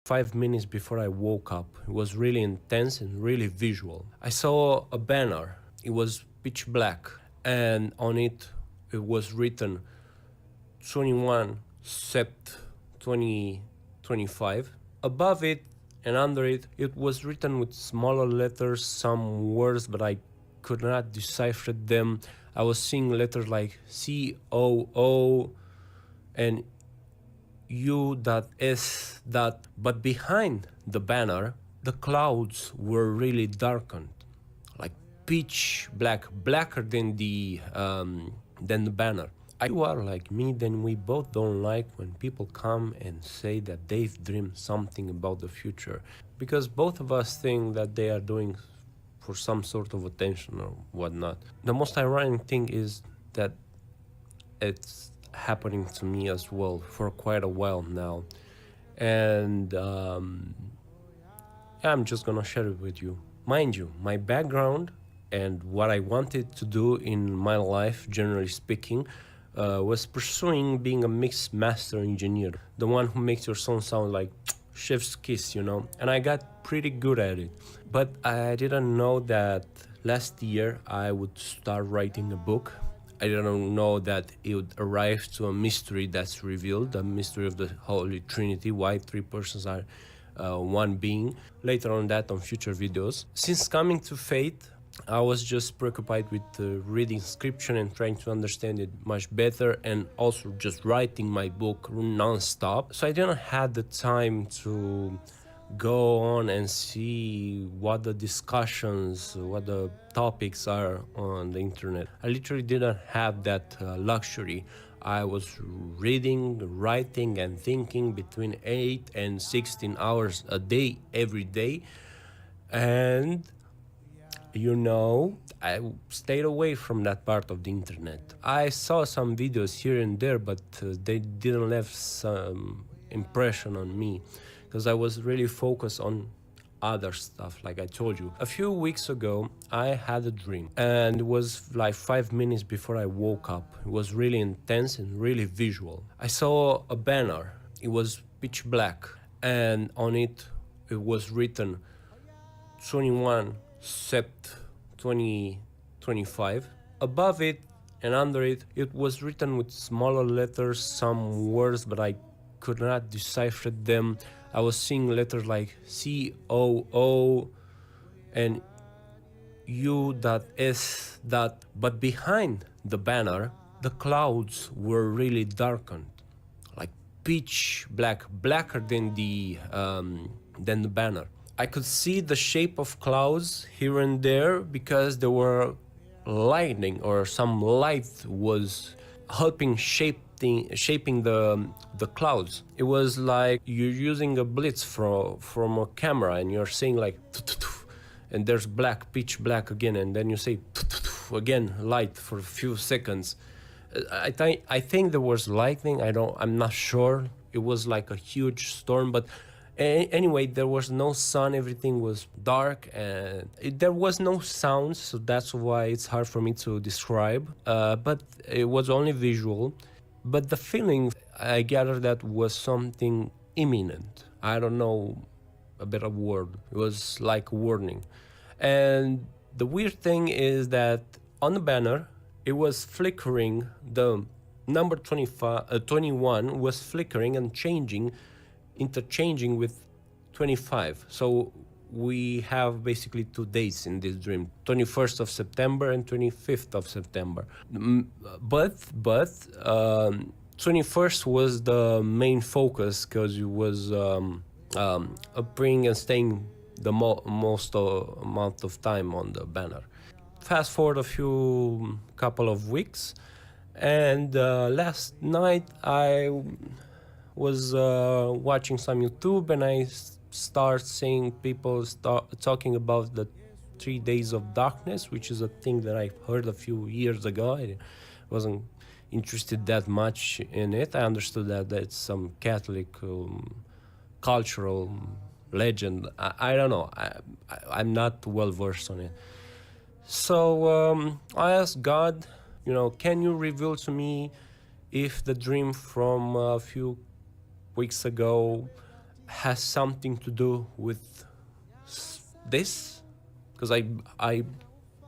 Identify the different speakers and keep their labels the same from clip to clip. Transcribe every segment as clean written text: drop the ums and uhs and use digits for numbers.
Speaker 1: 5 minutes before I woke up. It was really intense and really visual. I saw a banner. It was pitch black, and on it was written 21 Sept 2025. Above it and under it, it was written with smaller letters, some words, but I could not decipher them. I was seeing letters like COO and U.S. But behind the banner, the clouds were really darkened, like pitch black, blacker than the banner. If you are like me, then we both don't like when people come and say that they've dreamed something about the future, because both of us think that they are doing for some sort of attention or whatnot. The most ironic thing is that it's happening to me as well for quite a while now, and I'm just gonna share it with you. Mind you, my background and what I wanted to do in my life, generally speaking, was pursuing being a mix master engineer, the one who makes your song sound like chef's kiss, you know, and I got pretty good at it. But I didn't know that last year I would start writing a book. I didn't know that it would arrive to a mystery that's revealed, the mystery of the Holy Trinity, why three persons are one being. Later on that on future videos. Since coming to faith, I was just preoccupied with reading scripture and trying to understand it much better, and also just writing my book non-stop. So I didn't have the time to go on and see what the discussions, what the topics are on the internet. I literally didn't have that luxury. I was reading, writing and thinking between 8 and 16 hours a day, every day. And you know, I stayed away from that part of the internet. I saw some videos here and there, but they didn't leave some impression on me, because I was really focused on other stuff, like I told you. A few weeks ago, I had a dream, and it was like 5 minutes before I woke up. It was really intense and really visual. I saw a banner. It was pitch black, and on it was written 21 Sept 2025. Above it and under it, it was written with smaller letters, some words, but I could not decipher them. I was seeing letters like COO and U.S. But behind the banner, the clouds were really darkened, like pitch black, blacker than the banner. I could see the shape of clouds here and there because there were lightning, or some light was helping shaping the clouds. It was like you're using a blitz from a camera, and you're saying like, and there's black, pitch black again, and then you say again, light for a few seconds. I think there was lightning. I'm not sure. It was like a huge storm, but anyway, there was no sun, everything was dark, and there was no sound, so that's why it's hard for me to describe, but it was only visual. But the feeling I gathered that was something imminent. I don't know a better word. It was like a warning. And the weird thing is that on the banner, it was flickering. The number 21 was flickering and interchanging with 25. So we have basically 2 dates in this dream, 21st of September and 25th of September. But 21st was the main focus, because it was appearing and staying the most amount of time on the banner. Fast forward a couple of weeks, and last night I was watching some YouTube, and I start seeing people talking about the 3 days of darkness, which is a thing that I heard a few years ago. I wasn't interested that much in it. I understood that it's some Catholic cultural legend. I don't know. I'm not well versed on it. So I asked God, can you reveal to me if the dream from a few weeks ago has something to do with this, because I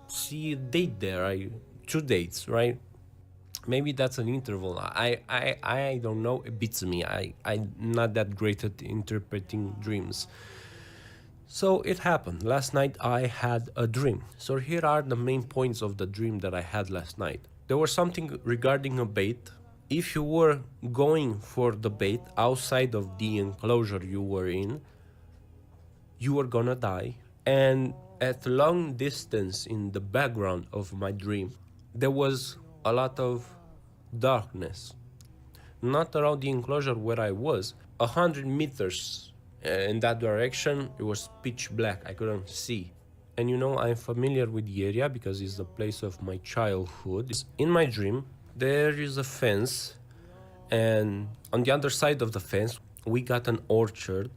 Speaker 1: see a date there, two dates, right? Maybe that's an interval. I don't know. It beats me. I'm not that great at interpreting dreams. So it happened. Last night I had a dream. So here are the main points of the dream that I had last night. There was something regarding a bait. If you were going for the bait outside of the enclosure you were in, you were gonna die. And at long distance in the background of my dream, there was a lot of darkness. Not around the enclosure where I was. 100 meters in that direction, it was pitch black. I couldn't see. And you know, I'm familiar with the area because it's the place of my childhood. In my dream, there is a fence, and on the other side of the fence, we got an orchard.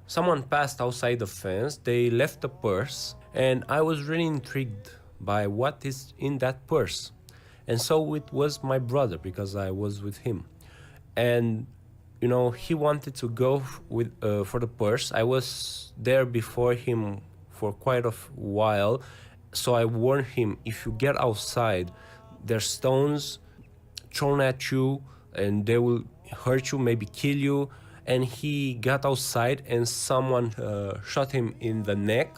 Speaker 1: Someone passed outside the fence, they left a purse, and I was really intrigued by what is in that purse. And so it was my brother, because I was with him. And you know, he wanted to go with for the purse. I was there before him for quite a while, so I warned him, if you get outside, there's stones thrown at you and they will hurt you, maybe kill you. And he got outside and someone shot him in the neck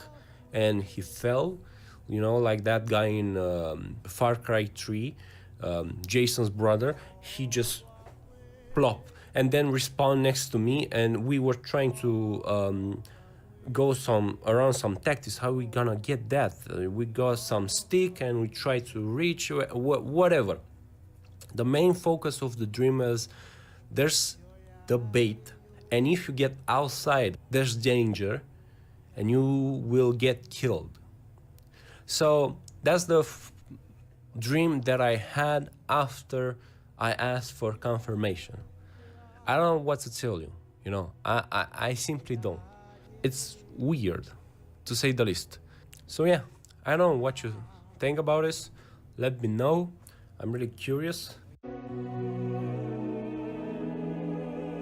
Speaker 1: and he fell, you know, like that guy in Far Cry 3, Jason's brother. He just plop and then respawned next to me, and we were trying to go around some tactics. How we gonna get that? We got some stick and we tried to reach whatever. The main focus of the dream is there's the bait, and if you get outside, there's danger and you will get killed. So that's the dream that I had after I asked for confirmation. I don't know what to tell you, you know, I simply don't. It's weird, to say the least. So yeah, I don't know what you think about this. Let me know. I'm really curious.